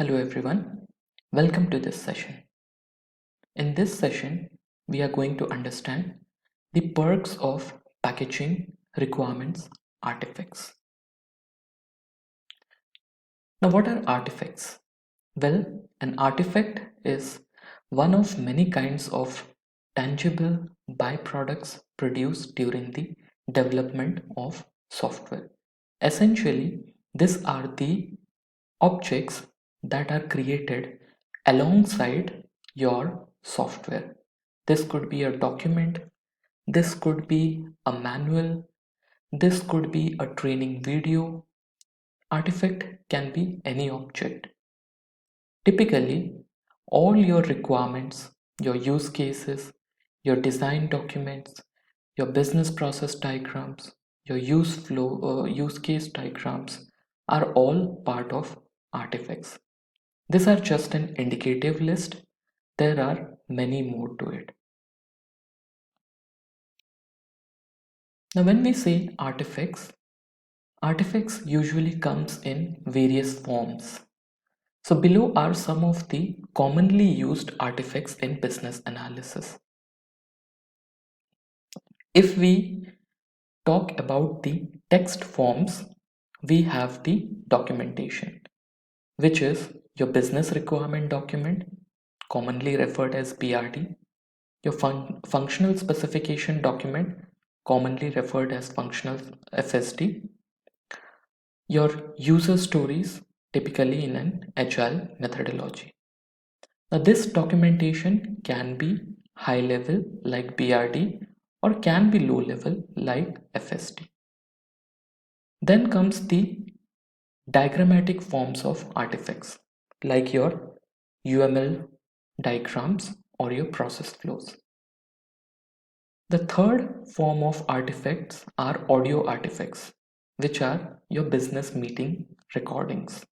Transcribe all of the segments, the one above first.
Hello everyone, welcome to this session. In this session, we are going to understand the perks of packaging requirements artifacts. Now, what are artifacts? Well, an artifact is one of many kinds of tangible byproducts produced during the development of software. Essentially, these are the objects that are created alongside your software. This could be a document, this could be a manual, this could be a training video. Artifact can be any object. Typically, all your requirements, your use cases, your design documents, your business process diagrams, your use case diagrams are all part of artifacts. These are just an indicative list. There are many more to it. Now, when we say artifacts usually comes in various forms. So below are some of the commonly used artifacts in business analysis. If we talk about the text forms, we have the documentation, which is your business requirement document, commonly referred as BRD, your functional specification document, commonly referred as functional FSD, your user stories, typically in an agile methodology. Now, this documentation can be high level like BRD or can be low level like FSD. Then comes the diagrammatic forms of artifacts like your UML diagrams or your process flows. The third form of artifacts are audio artifacts, which are your business meeting recordings.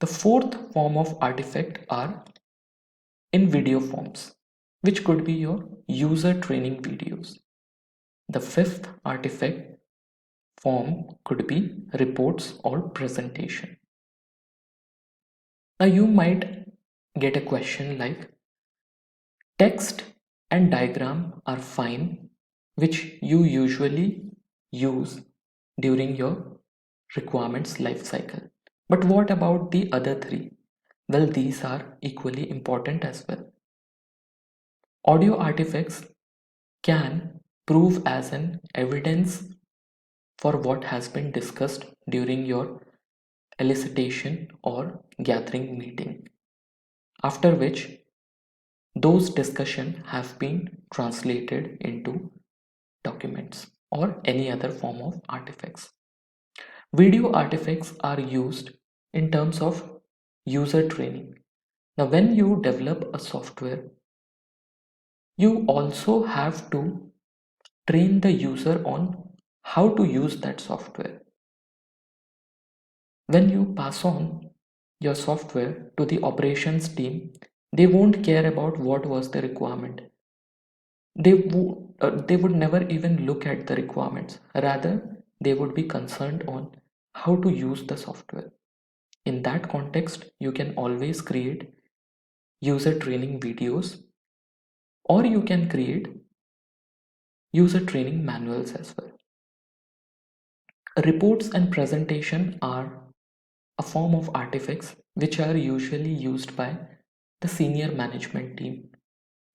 The fourth form of artifact are in video forms, which could be your user training videos. The fifth artifact form could be reports or presentation. Now you might get a question like text and diagram are fine, which you usually use during your requirements lifecycle. But what about the other three? Well, these are equally important as well. Audio artifacts can prove as an evidence for what has been discussed during your elicitation or gathering meeting, after which those discussions have been translated into documents or any other form of artifacts. Video artifacts are used in terms of user training. Now, when you develop a software, you also have to train the user on how to use that software. When you pass on your software to the operations team, they won't care about what was the requirement. They would never even look at the requirements. Rather, they would be concerned on how to use the software. In that context, you can always create user training videos, or you can create user training manuals as well. Reports and presentation are a form of artifacts which are usually used by the senior management team.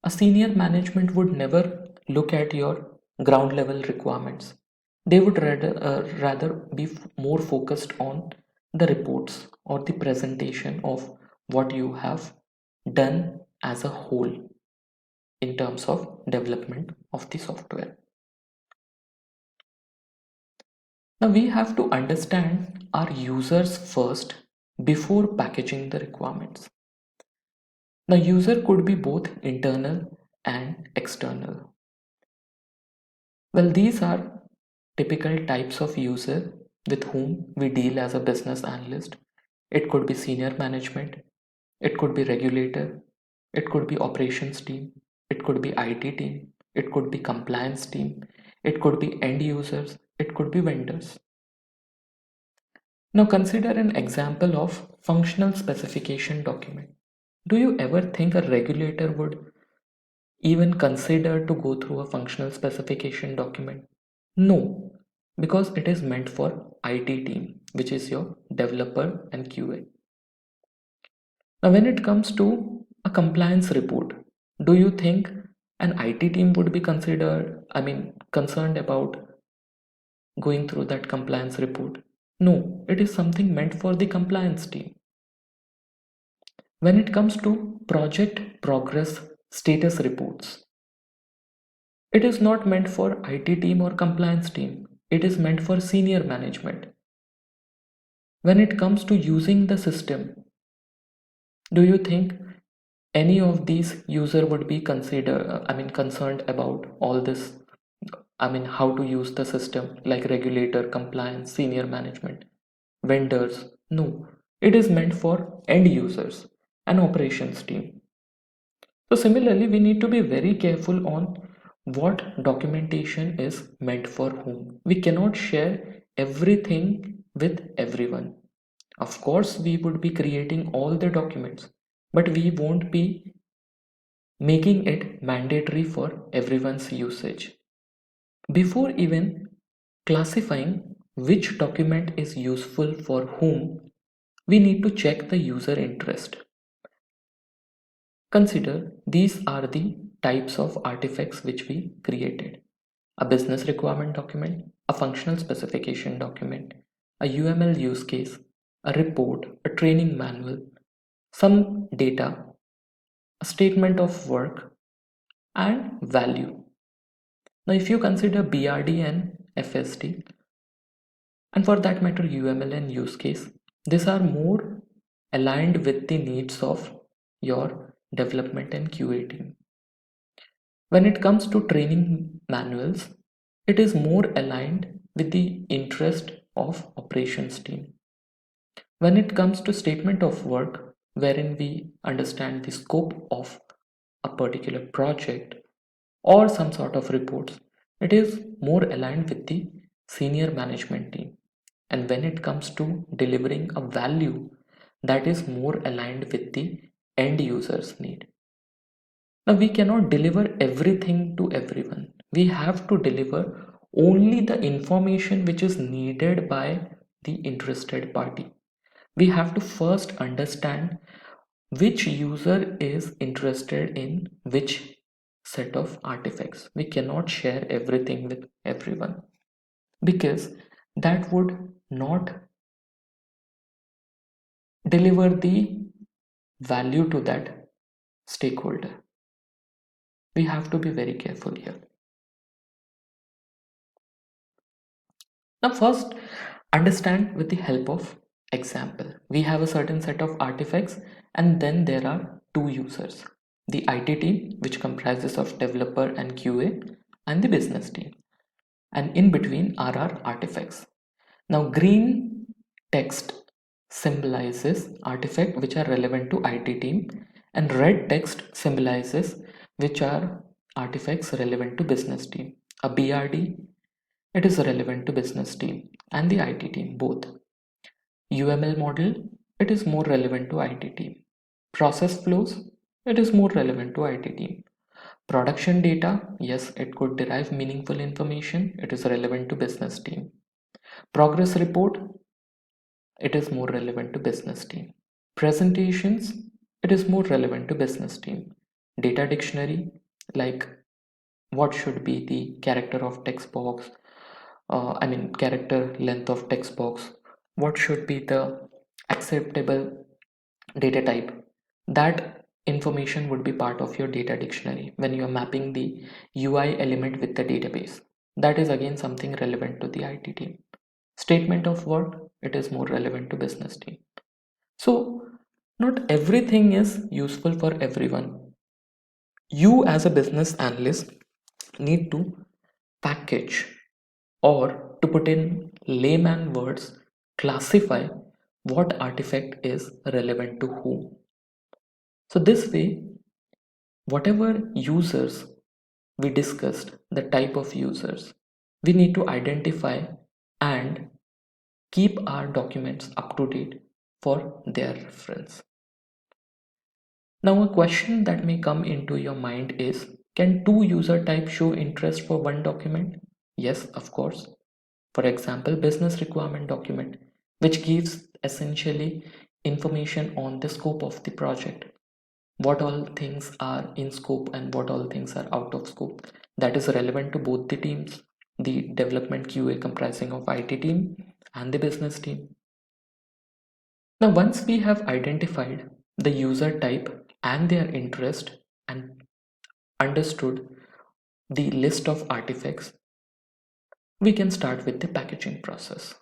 A senior management would never look at your ground level requirements. They would rather be more focused on the reports or the presentation of what you have done as a whole in terms of development of the software. Now we have to understand our users first before packaging the requirements. Now user could be both internal and external. Well, these are typical types of user with whom we deal as a business analyst. It could be senior management, it could be regulator, it could be operations team, it could be IT team, it could be compliance team, it could be end users, it could be vendors. Now consider an example of functional specification document. Do you ever think a regulator would even consider to go through a functional specification document? No, because it is meant for IT team, which is your developer and QA. Now, when it comes to a compliance report, do you think an IT team would be concerned about going through that compliance report? No, it is something meant for the compliance team. When it comes to project progress status reports, it is not meant for IT team or compliance team. It is meant for senior management. When it comes to using the system, do you think any of these user would be concerned about all this? How to use the system like regulator, compliance, senior management, vendors? No, it is meant for end users and operations team. So similarly, we need to be very careful on what documentation is meant for whom. We cannot share everything with everyone. Of course, we would be creating all the documents, but we won't be making it mandatory for everyone's usage. Before even classifying which document is useful for whom, we need to check the user interest. Consider these are the types of artifacts which we created: a business requirement document, a functional specification document, a UML use case, a report, a training manual, some data, a statement of work, and value. Now, if you consider BRD and FSD, and for that matter UML and use case, these are more aligned with the needs of your development and QA team. When it comes to training manuals, it is more aligned with the interest of operations team. When it comes to statement of work, wherein we understand the scope of a particular project or some sort of reports, it is more aligned with the senior management team. And when it comes to delivering a value, that is more aligned with the end user's need. Now, we cannot deliver everything to everyone. We have to deliver only the information which is needed by the interested party. We have to first understand which user is interested in which set of artifacts. We cannot share everything with everyone because that would not deliver the value to that stakeholder. We have to be very careful here. Now, first, understand with the help of example. We have a certain set of artifacts, and then there are two users: the IT team, which comprises of developer and QA, and the business team. And in between are our artifacts. Now, green text symbolizes artifact which are relevant to IT team, and red text symbolizes which are artifacts relevant to business team. A BRD, it is relevant to business team and the IT team both. UML model, it is more relevant to IT team. Process flows, it is more relevant to IT team. Production data, yes, it could derive meaningful information, it is relevant to business team. Progress report, it is more relevant to business team. Presentations, it is more relevant to business team. Data dictionary, like what should be the character of text box, character length of text box, what should be the acceptable data type. That information would be part of your data dictionary when you are mapping the UI element with the database. That is again something relevant to the IT team. Statement of work, it is more relevant to business team. So not everything is useful for everyone. You as a business analyst need to package, or to put in layman words, classify what artifact is relevant to whom. So this way, whatever users we discussed, the type of users, we need to identify and keep our documents up to date for their reference. Now, a question that may come into your mind is, can two user types show interest for one document? Yes, of course. For example, business requirement document, which gives essentially information on the scope of the project, what all things are in scope and what all things are out of scope. That is relevant to both the teams, the development QA comprising of IT team and the business team. Now, once we have identified the user type and their interest and understood the list of artifacts, we can start with the packaging process.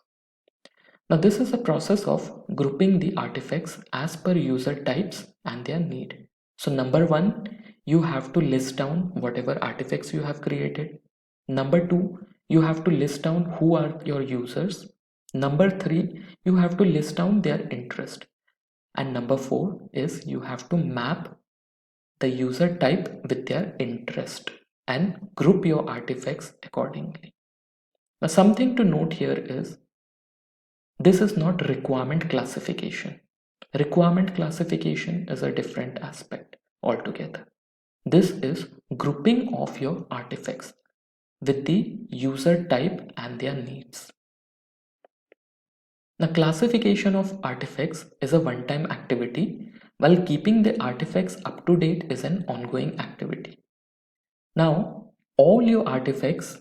Now, this is a process of grouping the artifacts as per user types and their need. So, number one, you have to list down whatever artifacts you have created. Number two, you have to list down who are your users. Number three, you have to list down their interest. And number four is you have to map the user type with their interest and group your artifacts accordingly. Now, something to note here is this is not requirement classification. Requirement classification is a different aspect altogether. This is grouping of your artifacts with the user type and their needs. The classification of artifacts is a one-time activity, while keeping the artifacts up to date is an ongoing activity. Now, all your artifacts,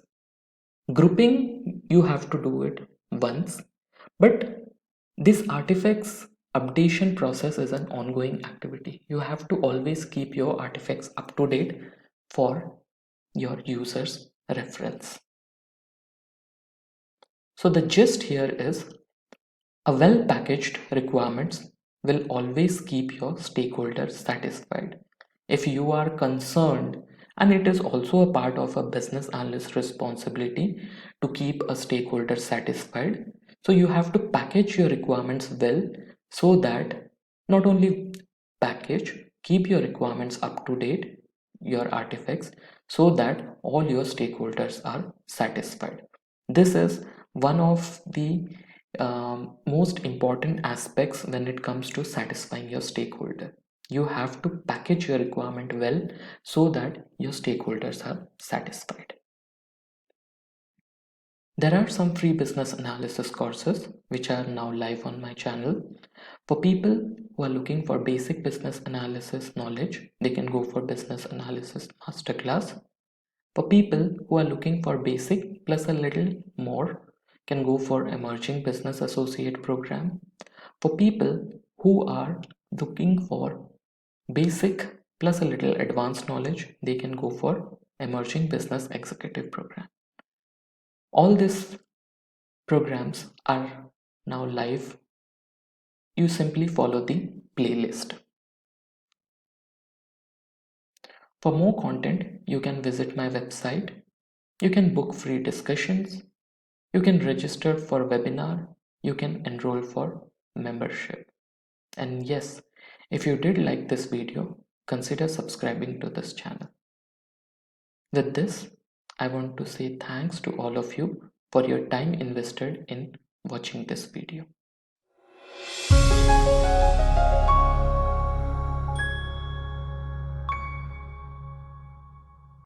grouping, you have to do it once, but this artifacts updation process is an ongoing activity. You have to always keep your artifacts up to date for your users' reference. So the gist here is a well-packaged requirements will always keep your stakeholders satisfied. If you are concerned, and it is also a part of a business analyst responsibility to keep a stakeholder satisfied, so you have to package your requirements well so that not only package, keep your requirements up to date, your artifacts, so that all your stakeholders are satisfied. This is one of the most important aspects when it comes to satisfying your stakeholder. You have to package your requirement well so that your stakeholders are satisfied. There are some free business analysis courses which are now live on my channel. For people who are looking for basic business analysis knowledge, they can go for Business Analysis Masterclass. For people who are looking for basic plus a little more, can go for Emerging Business Associate program. For people who are looking for basic plus a little advanced knowledge, they can go for Emerging Business Executive program. All these programs are now live. You simply follow the playlist. For more content, you can visit my website. You can book free discussions. You can register for webinar. You can enroll for membership. And yes, if you did like this video, consider subscribing to this channel. With this, I want to say thanks to all of you for your time invested in watching this video.